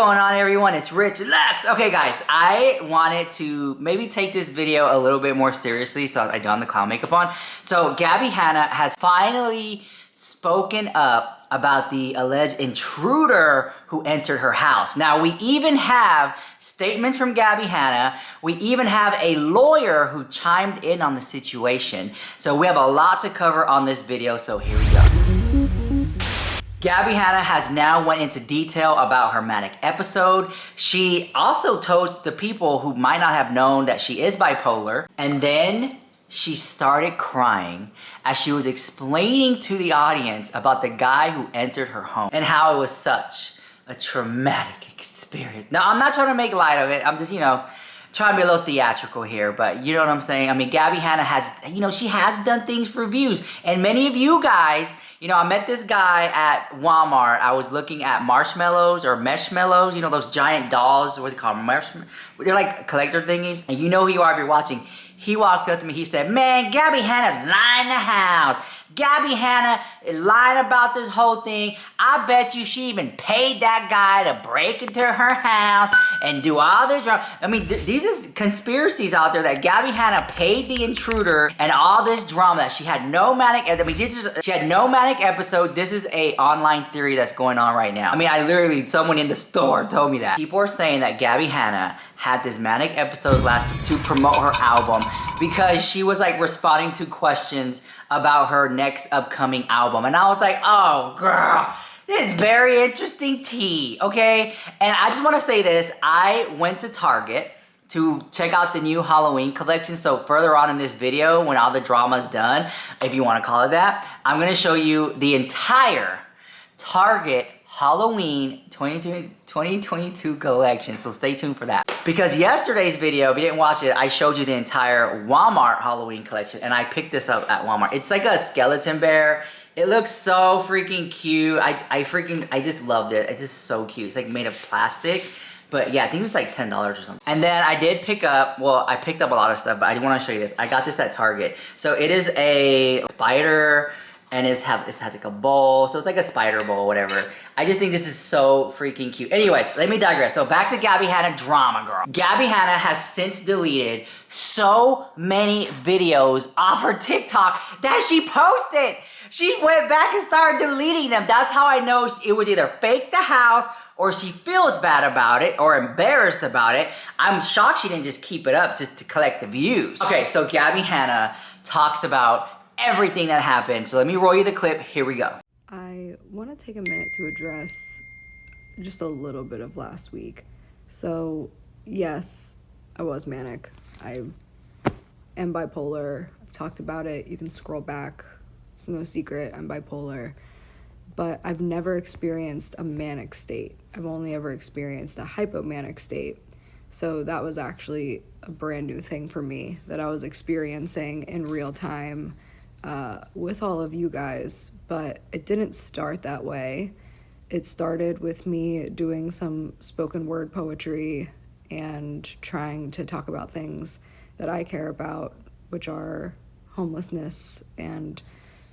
What's going on, everyone? It's RICHLUX. Okay guys, I wanted to maybe take this video a little bit more seriously, so I got the clown makeup on. So Gabbie Hanna has finally spoken up about the alleged intruder who entered her house. Now we even have statements from Gabbie Hanna. We even have a lawyer who chimed in on the situation. So we have a lot to cover on this video, so here we go. Gabbie Hanna has now went into detail about her manic episode. She also told the people who might not have known that she is bipolar, and then she started crying as she was explaining to the audience about the guy who entered her home and how it was such a traumatic experience. Now, I'm not trying to make light of it. I'm just, trying to be a little theatrical here, but you know what I'm saying? I mean, Gabbie Hanna has, she has done things for views. And many of you guys, I met this guy at Walmart. I was looking at marshmallows or meshmallows, those giant dolls, what do they call them? They're like collector thingies. And you know who you are if you're watching. He walked up to me, he said, "Man, Gabbie Hanna's lying the house. Gabbie Hanna is lying about this whole thing. I bet you she even paid that guy to break into her house and do all this drama." I mean, these are conspiracies out there that Gabbie Hanna paid the intruder and all this drama. That she had no manic. She had no manic episode. This is a online theory that's going on right now. I mean, someone in the store told me that. People are saying that Gabbie Hanna had this manic episode last week to promote her album because she was like responding to questions about her next upcoming album. And I was like, oh girl, this is very interesting tea, okay? And I just wanna say this, I went to Target to check out the new Halloween collection. So further on in this video, when all the drama's done, if you wanna call it that, I'm gonna show you the entire Target Halloween 2022 collection, so stay tuned for that. Because yesterday's video, if you didn't watch it, I showed you the entire Walmart Halloween collection, and I picked this up at Walmart. It's like a skeleton bear. It looks so freaking cute. I just loved it. It's just so cute. It's like made of plastic. But yeah, I think it was like $10 or something. And then I did pick up, well, I picked up a lot of stuff, but I want to show you this. I got this at Target. So it is a spider, and it has like a bowl, so it's like a spider bowl, whatever. I just think this is so freaking cute. Anyways, let me digress. So back to Gabbie Hanna drama, girl. Gabbie Hanna has since deleted so many videos off her TikTok that she posted. She went back and started deleting them. That's how I know it was either fake the house or she feels bad about it or embarrassed about it. I'm shocked she didn't just keep it up just to collect the views. Okay, so Gabbie Hanna talks about everything that happened. So let me roll you the clip. Here we go. I want to take a minute to address just a little bit of last week. So yes, I was manic. I am bipolar. I've talked about it. You can scroll back. It's no secret. I'm bipolar. But I've never experienced a manic state. I've only ever experienced a hypomanic state. So that was actually a brand new thing for me that I was experiencing in real time with all of you guys, but it didn't start that way. It started with me doing some spoken word poetry and trying to talk about things that I care about, which are homelessness and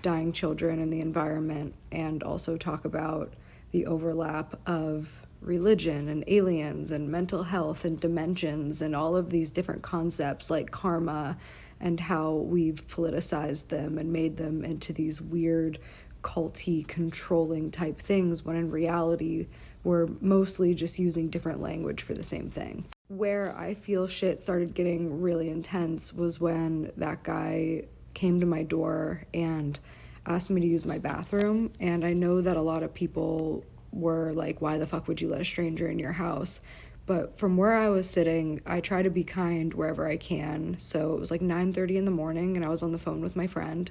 dying children in the environment, and also talk about the overlap of religion and aliens and mental health and dimensions and all of these different concepts like karma, and how we've politicized them and made them into these weird, culty, controlling type things, when in reality, we're mostly just using different language for the same thing. Where I feel shit started getting really intense was when that guy came to my door and asked me to use my bathroom. And I know that a lot of people were like, why the fuck would you let a stranger in your house? But from where I was sitting, I try to be kind wherever I can. So it was like 9:30 in the morning and I was on the phone with my friend,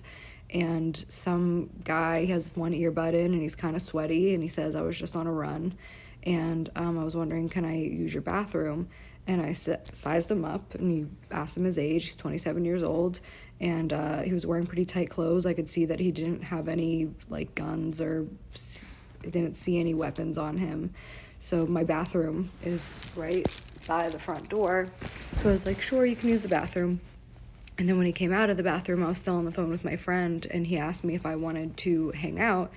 and some guy has one earbud in and he's kind of sweaty, and he says, I was just on a run and I was wondering, can I use your bathroom? And I sized him up and he asked him his age. He's 27 years old, and he was wearing pretty tight clothes. I could see that he didn't have any like guns or didn't see any weapons on him. So my bathroom is right by the front door. So I was like, sure, you can use the bathroom. And then when he came out of the bathroom, I was still on the phone with my friend, and he asked me if I wanted to hang out.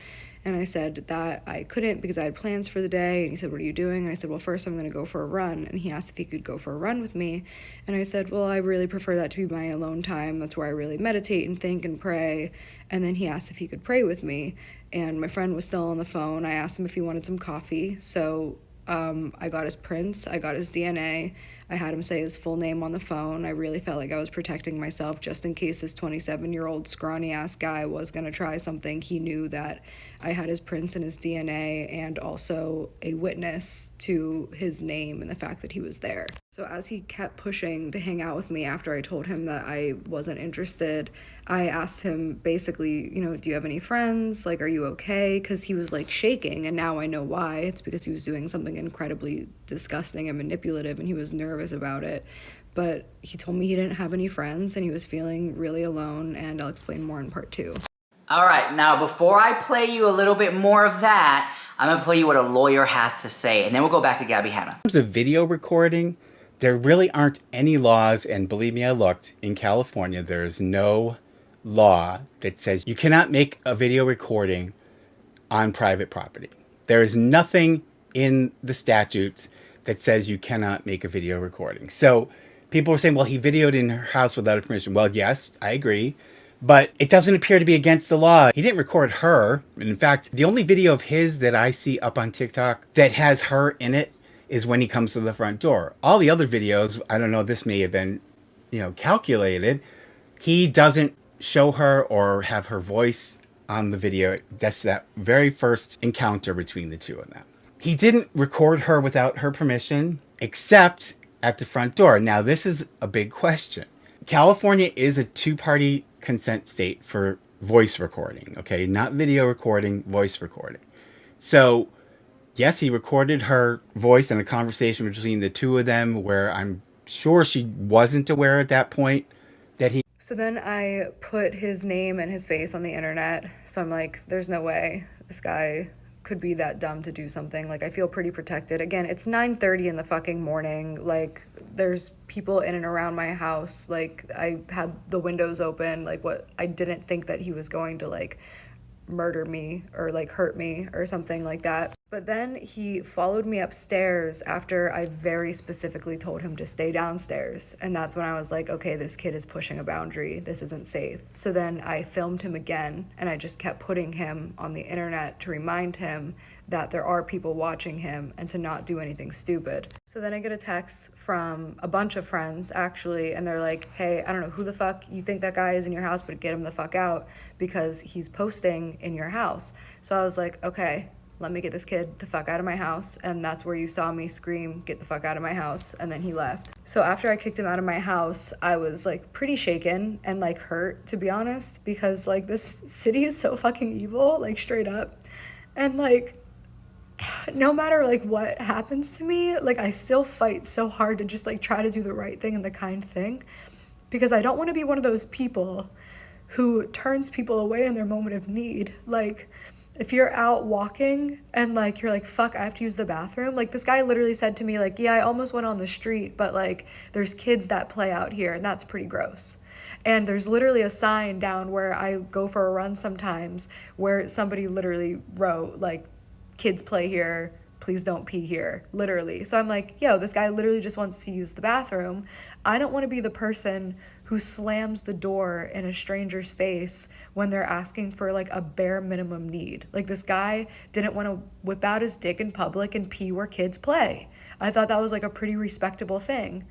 And I said that I couldn't because I had plans for the day. And he said, what are you doing? And I said, well, first I'm going to go for a run. And he asked if he could go for a run with me. And I said, well, I really prefer that to be my alone time. That's where I really meditate and think and pray. And then he asked if he could pray with me. And my friend was still on the phone. I asked him if he wanted some coffee. So I got his prints, I got his DNA, I had him say his full name on the phone. I really felt like I was protecting myself just in case this 27-year-old scrawny ass guy was gonna try something. He knew that I had his prints and his DNA and also a witness to his name and the fact that he was there. So as he kept pushing to hang out with me after I told him that I wasn't interested, I asked him basically, you know, do you have any friends? Like, are you okay? Because he was like shaking, and now I know why. It's because he was doing something incredibly disgusting and manipulative, and he was nervous about it. But he told me he didn't have any friends and he was feeling really alone, and I'll explain more in part 2. All right, now before I play you a little bit more of that, I'm gonna play you what a lawyer has to say, and then we'll go back to Gabbie Hanna. In terms of video recording, there really aren't any laws, and believe me, I looked. In California, there is no law that says you cannot make a video recording on private property. There is nothing in the statutes that says you cannot make a video recording. So people are saying, well, he videoed in her house without her permission. Well, yes, I agree. But it doesn't appear to be against the law. He didn't record her. In fact, the only video of his that I see up on TikTok that has her in it is when he comes to the front door. All the other videos, I don't know, this may have been, calculated. He doesn't show her or have her voice on the video. Just that very first encounter between the two of them. He didn't record her without her permission, except at the front door. Now, this is a big question. California is a two-party consent state for voice recording, okay? Not video recording, voice recording. So, yes, he recorded her voice in a conversation between the two of them where I'm sure she wasn't aware at that point that he... So then I put his name and his face on the internet. So I'm like, there's no way this guy could be that dumb to do something. Like, I feel pretty protected. Again, it's 9:30 in the fucking morning. Like, there's people in and around my house. Like, I had the windows open. Like, what? I didn't think that he was going to, like, murder me or, like, hurt me or something like that. But then he followed me upstairs after I very specifically told him to stay downstairs. And that's when I was like, okay, this kid is pushing a boundary. This isn't safe. So then I filmed him again, and I just kept putting him on the internet to remind him that there are people watching him and to not do anything stupid. So then I get a text from a bunch of friends, actually, and they're like, hey, I don't know who the fuck you think that guy is in your house, but get him the fuck out because he's posting in your house. So I was like, okay, let me get this kid the fuck out of my house. And that's where you saw me scream, get the fuck out of my house. And then he left. So after I kicked him out of my house, I was like pretty shaken and like hurt, to be honest, because like this city is so fucking evil, like straight up. And like, no matter like what happens to me, like I still fight so hard to just like try to do the right thing and the kind thing, because I don't want to be one of those people who turns people away in their moment of need. Like, if you're out walking and like you're like, fuck, I have to use the bathroom. Like, this guy literally said to me like, yeah, I almost went on the street, but like there's kids that play out here and that's pretty gross. And there's literally a sign down where I go for a run sometimes where somebody literally wrote like, kids play here, please don't pee here, literally. So I'm like, yo, this guy literally just wants to use the bathroom. I don't want to be the person who slams the door in a stranger's face when they're asking for like a bare minimum need. Like, this guy didn't want to whip out his dick in public and pee where kids play. I thought that was like a pretty respectable thing.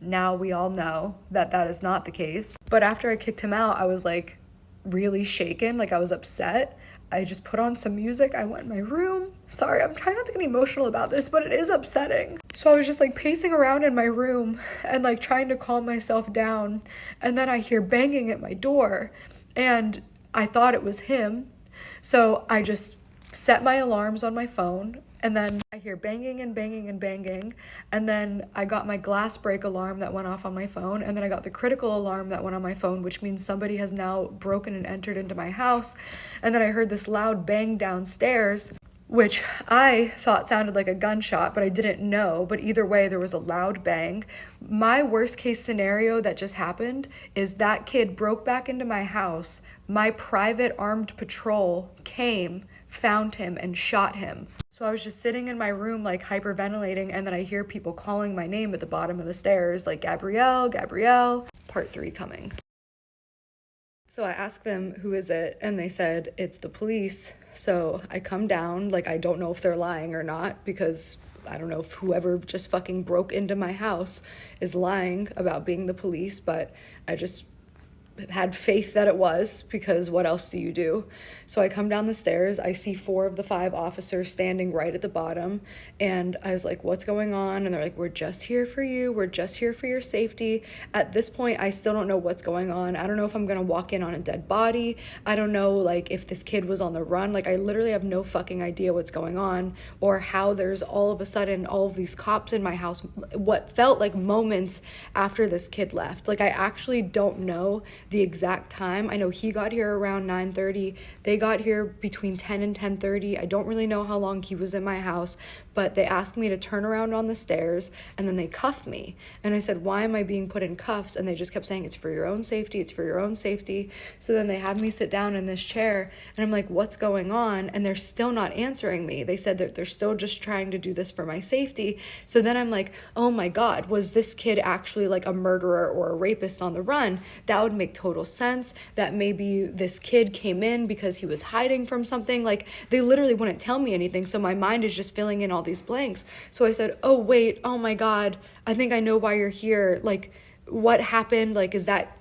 Now we all know that that is not the case. But after I kicked him out, I was like really shaken, like I was upset. I just put on some music. I went in my room. Sorry, I'm trying not to get emotional about this, but it is upsetting. So I was just like pacing around in my room and like trying to calm myself down. And then I hear banging at my door and I thought it was him. So I just set my alarms on my phone, and then I hear banging and banging and banging. And then I got my glass break alarm that went off on my phone. And then I got the critical alarm that went on my phone, which means somebody has now broken and entered into my house. And then I heard this loud bang downstairs, which I thought sounded like a gunshot, but I didn't know. But either way, there was a loud bang. My worst case scenario that just happened is that kid broke back into my house. My private armed patrol came, found him and shot him. So I was just sitting in my room like hyperventilating, and then I hear people calling my name at the bottom of the stairs, like Gabrielle, Gabrielle. Part 3 coming. So I asked them, who is it? And they said, it's the police. So I come down, like I don't know if they're lying or not, because I don't know if whoever just fucking broke into my house is lying about being the police, but I just had faith that it was, because what else do you do? So I come down the stairs, I see 4 of the 5 officers standing right at the bottom, and I was like, what's going on? And they're like, we're just here for you, we're just here for your safety. At this point, I still don't know what's going on. I don't know if I'm gonna walk in on a dead body. I don't know, like, if this kid was on the run. Like, I literally have no fucking idea what's going on, or how there's all of a sudden all of these cops in my house, what felt like moments after this kid left. Like, I actually don't know the exact time. I know he got here around 9:30. They got here between 10 and 10:30. I don't really know how long he was in my house, but they asked me to turn around on the stairs, and then they cuffed me. And I said, why am I being put in cuffs? And they just kept saying, it's for your own safety, it's for your own safety. So then they had me sit down in this chair, and I'm like, what's going on? And they're still not answering me. They said that they're still just trying to do this for my safety. So then I'm like, oh my God, was this kid actually like a murderer or a rapist on the run? That would make total sense. That maybe this kid came in because he was hiding from something. Like, they literally wouldn't tell me anything, so my mind is just filling in all these blanks. So I said, oh wait, oh my God, I think I know why you're here. Like, what happened? Like, is that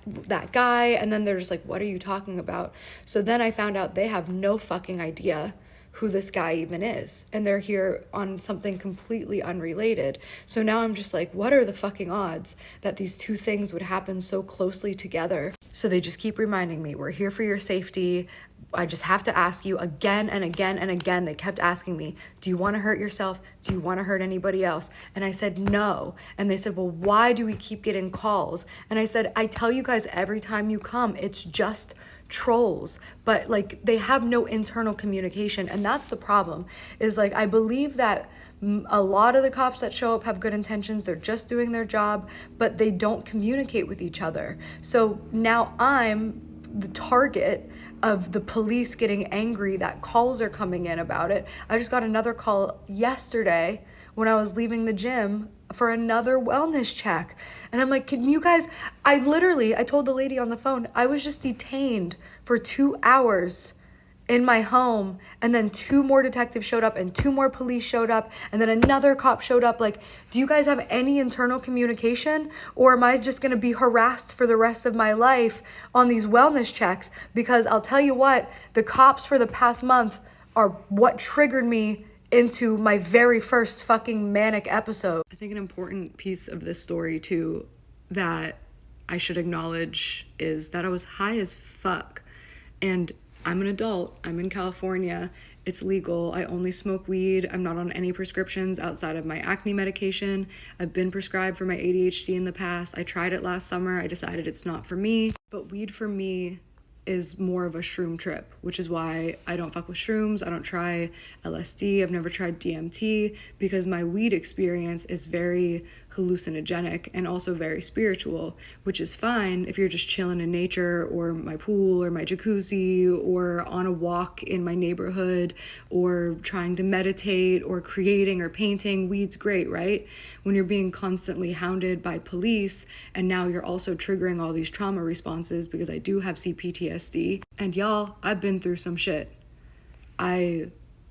guy? And then they're just like, what are you talking about? So then I found out they have no fucking idea who this guy even is, and they're here on something completely unrelated. So now I'm just like, what are the fucking odds that these two things would happen so closely together? So they just keep reminding me, we're here for your safety. I just have to ask you again and again and again. They kept asking me, do you want to hurt yourself? Do you want to hurt anybody else? And I said, no. And they said, well, why do we keep getting calls? And I said, I tell you guys every time you come, it's just trolls. But like, they have no internal communication, and that's the problem. Is like, I believe that a lot of the cops that show up have good intentions. They're just doing their job, but they don't communicate with each other. So now I'm the target of the police getting angry that calls are coming in about it. I just got another call yesterday when I was leaving the gym for another wellness check. And I'm like, can you guys, I told the lady on the phone, I was just detained for 2 hours in my home, and then 2 more detectives showed up, and 2 more police showed up, and then another cop showed up. Like, do you guys have any internal communication, or am I just gonna be harassed for the rest of my life on these wellness checks? Because I'll tell you what, the cops for the past month are what triggered me into my very first fucking manic episode. I think an important piece of this story too that I should acknowledge is that I was high as fuck, and I'm an adult, I'm in California, it's legal, I only smoke weed, I'm not on any prescriptions outside of my acne medication, I've been prescribed for my ADHD in the past, I tried it last summer, I decided it's not for me, but weed for me is more of a shroom trip, which is why I don't fuck with shrooms, I don't try LSD, I've never tried DMT, because my weed experience is very hallucinogenic and also very spiritual, which is fine if you're just chilling in nature, or my pool, or my jacuzzi, or on a walk in my neighborhood, or trying to meditate, or creating or painting. Weed's great, right? When you're being constantly hounded by police, and now you're also triggering all these trauma responses, because I do have CPTSD, and y'all, I've been through some shit. I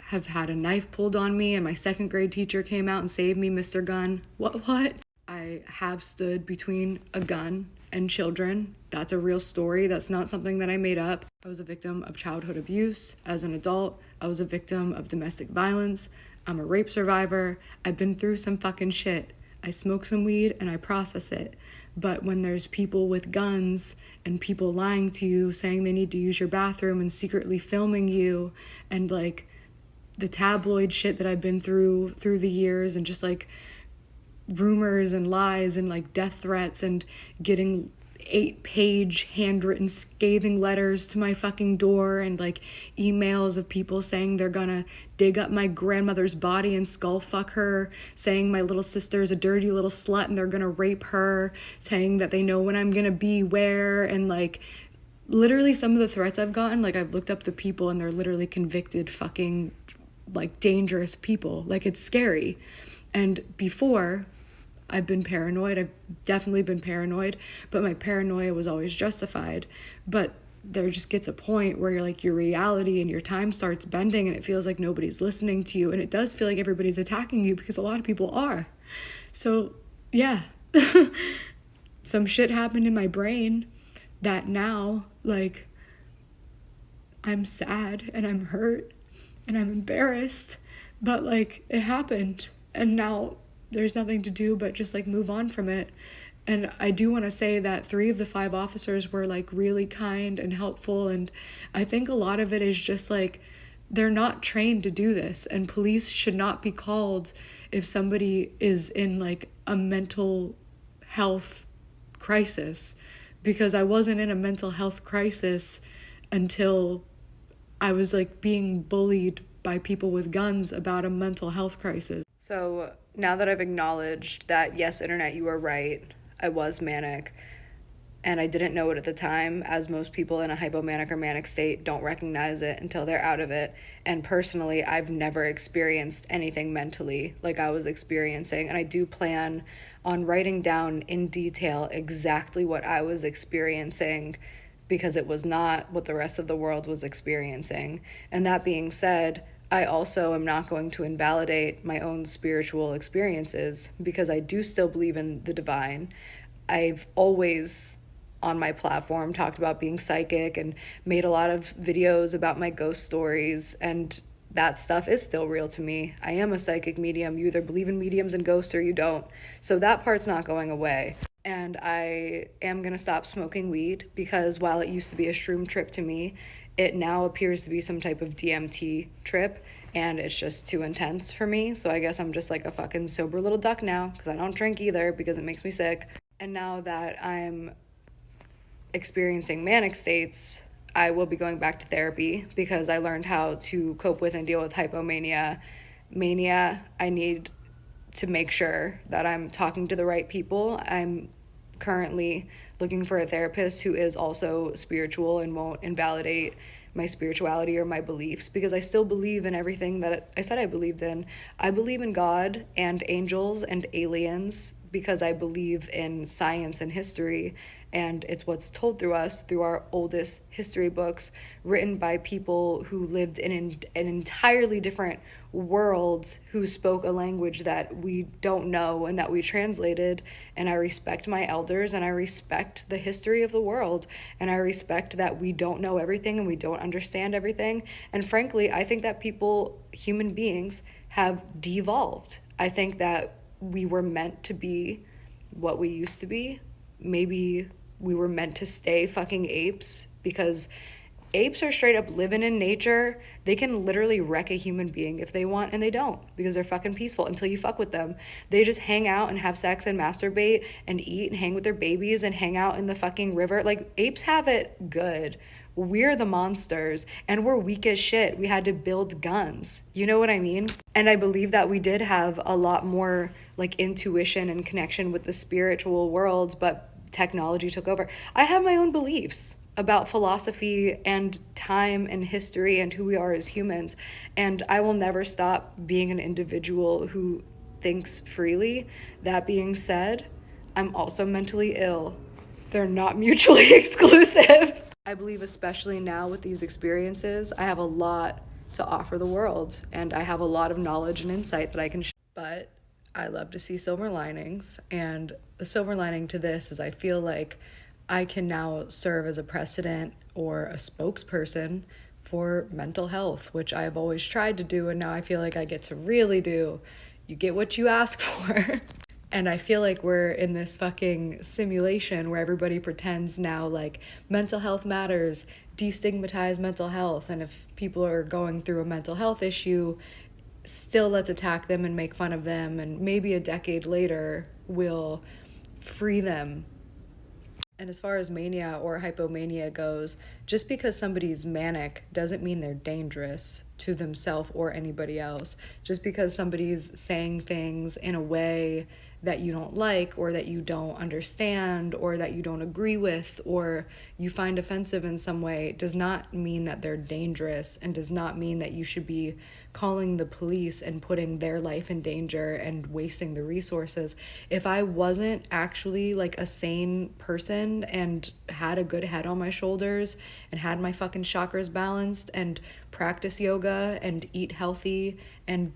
have had a knife pulled on me, and my 2nd grade teacher came out and saved me, Mr. Gun. What? I have stood between a gun and children. That's a real story. That's not something that I made up. I was a victim of childhood abuse as an adult. I was a victim of domestic violence. I'm a rape survivor. I've been through some fucking shit. I smoke some weed and I process it. But when there's people with guns and people lying to you, saying they need to use your bathroom and secretly filming you, and like the tabloid shit that I've been through the years, and just like rumors and lies and like death threats, and getting 8-page handwritten scathing letters to my fucking door, and like emails of people saying they're gonna dig up my grandmother's body and skull fuck her, saying my little sister is a dirty little slut and they're gonna rape her, saying that they know when I'm gonna be where, and like literally some of the threats I've gotten, like I've looked up the people and they're literally convicted fucking like dangerous people. Like it's scary. And before, I've been paranoid. I've definitely been paranoid, but my paranoia was always justified. But there just gets a point where you're like, your reality and your time starts bending and it feels like nobody's listening to you. And it does feel like everybody's attacking you because a lot of people are. So yeah, some shit happened in my brain that now, like, I'm sad and I'm hurt and I'm embarrassed, but like it happened and now there's nothing to do but just like move on from it. And I do want to say that 3 of the 5 officers were like really kind and helpful, and I think a lot of it is just like they're not trained to do this, and police should not be called if somebody is in like a mental health crisis, because I wasn't in a mental health crisis until I was like being bullied by people with guns about a mental health crisis. So now that I've acknowledged that, yes, internet, you are right, I was manic, and I didn't know it at the time, as most people in a hypomanic or manic state don't recognize it until they're out of it. And personally, I've never experienced anything mentally like I was experiencing, and I do plan on writing down in detail exactly what I was experiencing, because it was not what the rest of the world was experiencing. And that being said, I also am not going to invalidate my own spiritual experiences, because I do still believe in the divine. I've always on my platform talked about being psychic and made a lot of videos about my ghost stories, and that stuff is still real to me. I am a psychic medium. You either believe in mediums and ghosts or you don't. So that part's not going away. And I am gonna stop smoking weed, because while it used to be a shroom trip to me, it now appears to be some type of DMT trip, and it's just too intense for me. So I guess I'm just like a fucking sober little duck now, because I don't drink either because it makes me sick. And now that I'm experiencing manic states, I will be going back to therapy, because I learned how to cope with and deal with hypomania. Mania, I need to make sure that I'm talking to the right people. I'm currently looking for a therapist who is also spiritual and won't invalidate my spirituality or my beliefs, because I still believe in everything that I said I believed in. I believe in God and angels and aliens, because I believe in science and history, and it's what's told through us through our oldest history books, written by people who lived in an entirely different world, who spoke a language that we don't know and that we translated. And I respect my elders, and I respect the history of the world, and I respect that we don't know everything and we don't understand everything. And frankly, I think that people, human beings, have devolved. I think that we were meant to be what we used to be. Maybe we were meant to stay fucking apes, because apes are straight up living in nature. They can literally wreck a human being if they want, and they don't, because they're fucking peaceful until you fuck with them. They just hang out and have sex and masturbate and eat and hang with their babies and hang out in the fucking river. Like, apes have it good. We're the monsters, and we're weak as shit. We had to build guns. You know what I mean? And I believe that we did have a lot more like intuition and connection with the spiritual world, but technology took over. I have my own beliefs about philosophy and time and history and who we are as humans, and I will never stop being an individual who thinks freely. That being said, I'm also mentally ill. They're not mutually exclusive. I believe, especially now with these experiences, I have a lot to offer the world, and I have a lot of knowledge and insight that I can share. But I love to see silver linings, and the silver lining to this is I feel like I can now serve as a precedent or a spokesperson for mental health, which I've always tried to do, and now I feel like I get to really do. You get what you ask for. And I feel like we're in this fucking simulation where everybody pretends now like mental health matters, destigmatize mental health, and if people are going through a mental health issue, still let's attack them and make fun of them, and maybe a decade later we'll free them. And as far as mania or hypomania goes, just because somebody's manic doesn't mean they're dangerous to themselves or anybody else. Just because somebody's saying things in a way that you don't like, or that you don't understand, or that you don't agree with, or you find offensive in some way, does not mean that they're dangerous, and does not mean that you should be calling the police and putting their life in danger and wasting the resources. If I wasn't actually like a sane person and had a good head on my shoulders and had my fucking chakras balanced and practice yoga and eat healthy and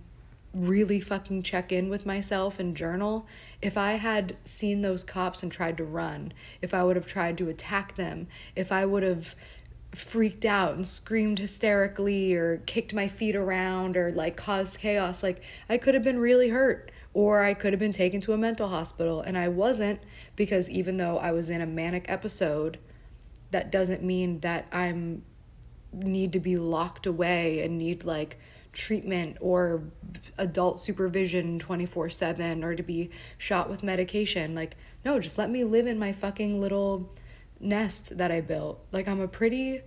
really fucking check in with myself and journal, if I had seen those cops and tried to run, if I would have tried to attack them, if I would have freaked out and screamed hysterically or kicked my feet around or like caused chaos, like I could have been really hurt, or I could have been taken to a mental hospital. And I wasn't, because even though I was in a manic episode, that doesn't mean that I'm need to be locked away and need like treatment or adult supervision 24/7 or to be shot with medication. Like, no, just let me live in my fucking little nest that I built. Like, I'm a pretty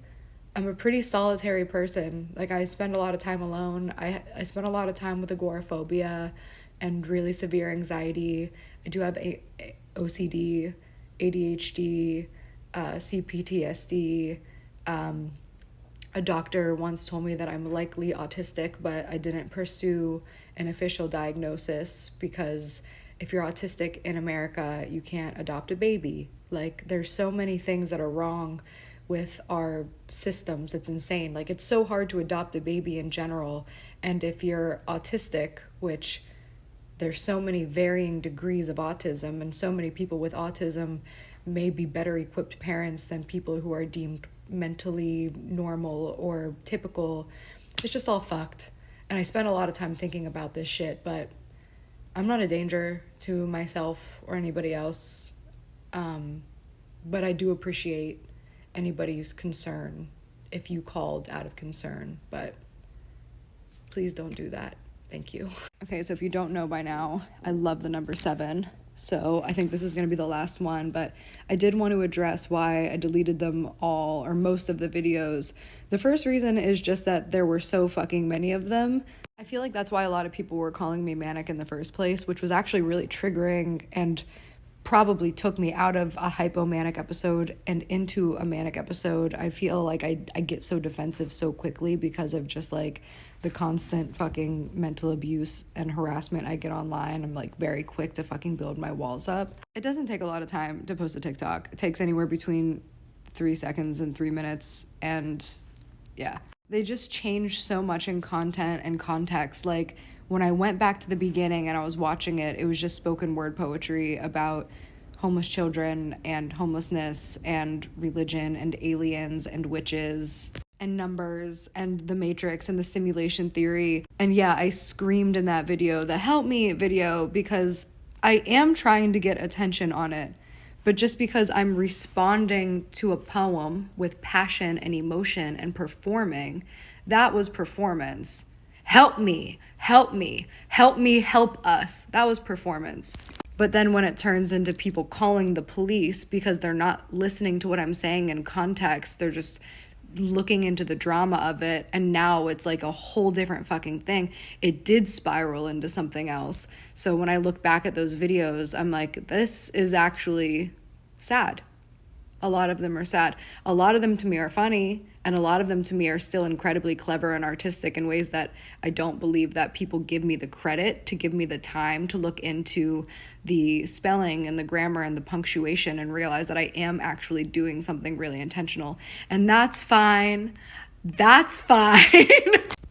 solitary person. Like, I spend a lot of time alone. I spend a lot of time with agoraphobia and really severe anxiety. I do have OCD, ADHD, CPTSD. A doctor once told me that I'm likely autistic, but I didn't pursue an official diagnosis because if you're autistic in America, you can't adopt a baby. Like, there's so many things that are wrong with our systems. It's insane. Like, it's so hard to adopt a baby in general. And if you're autistic, which there's so many varying degrees of autism, and so many people with autism may be better equipped parents than people who are deemed mentally normal or typical. It's just all fucked. And I spent a lot of time thinking about this shit, but I'm not a danger to myself or anybody else. But I do appreciate anybody's concern if you called out of concern, but please don't do that. Thank you. Okay, so if you don't know by now, I love the number 7. So I think this is going to be the last one, but I did want to address why I deleted them all, or most of the videos. The first reason is just that there were so fucking many of them. I feel like that's why a lot of people were calling me manic in the first place, which was actually really triggering and probably took me out of a hypomanic episode and into a manic episode. I feel like I get so defensive so quickly because of just like the constant fucking mental abuse and harassment I get online. I'm like very quick to fucking build my walls up. It doesn't take a lot of time to post a TikTok. It takes anywhere between 3 seconds and 3 minutes, and yeah. They just change so much in content and context. Like, when I went back to the beginning and I was watching it, it was just spoken word poetry about homeless children and homelessness and religion and aliens and witches and numbers and the Matrix and the simulation theory. And yeah, I screamed in that video, the help me video, because I am trying to get attention on it. But just because I'm responding to a poem with passion and emotion and performing, that was performance. Help me, help me, help me, help us. That was performance. But then when it turns into people calling the police because they're not listening to what I'm saying in context, they're just looking into the drama of it, and now it's like a whole different fucking thing. It did spiral into something else. So when I look back at those videos, I'm like, this is actually sad. A lot of them are sad. A lot of them to me are funny, and a lot of them to me are still incredibly clever and artistic in ways that I don't believe that people give me the credit to, give me the time to look into the spelling and the grammar and the punctuation and realize that I am actually doing something really intentional. And that's fine. That's fine.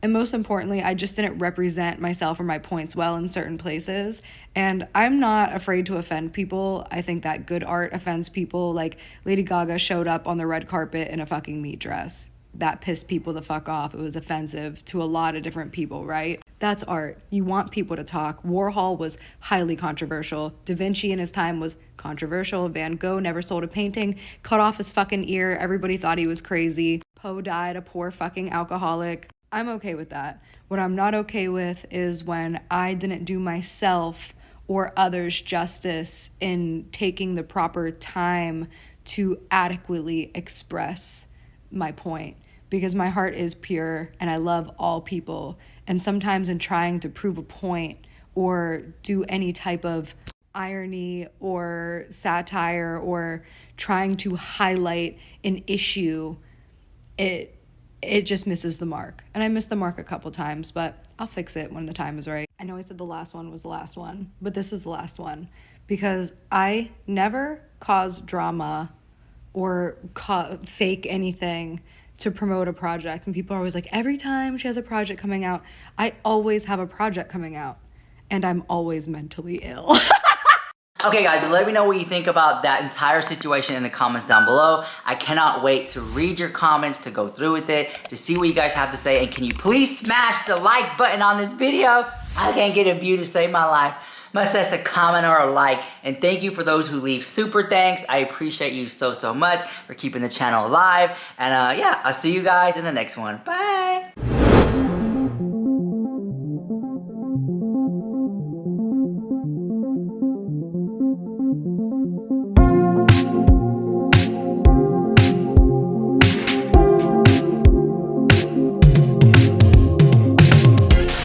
And most importantly, I just didn't represent myself or my points well in certain places. And I'm not afraid to offend people. I think that good art offends people. Like, Lady Gaga showed up on the red carpet in a fucking meat dress. That pissed people the fuck off. It was offensive to a lot of different people, right? That's art. You want people to talk. Warhol was highly controversial. Da Vinci in his time was controversial. Van Gogh never sold a painting, cut off his fucking ear. Everybody thought he was crazy. Poe died a poor fucking alcoholic. I'm okay with that. What I'm not okay with is when I didn't do myself or others justice in taking the proper time to adequately express my point, because my heart is pure and I love all people. And sometimes in trying to prove a point or do any type of irony or satire or trying to highlight an issue, it just misses the mark. And I missed the mark a couple times, but I'll fix it when the time is right. I know I said the last one was the last one, but this is the last one, because I never cause drama or fake anything to promote a project. And people are always like, every time she has a project coming out, I always have a project coming out, and I'm always mentally ill. Okay guys, let me know what you think about that entire situation in the comments down below. I cannot wait to read your comments, to go through with it, to see what you guys have to say, and can you please smash the like button on this video? I can't get a view to save my life. Must that's a comment or a like. And thank you for those who leave super thanks. I appreciate you so much for keeping the channel alive. And yeah, I'll see you guys in the next one. Bye!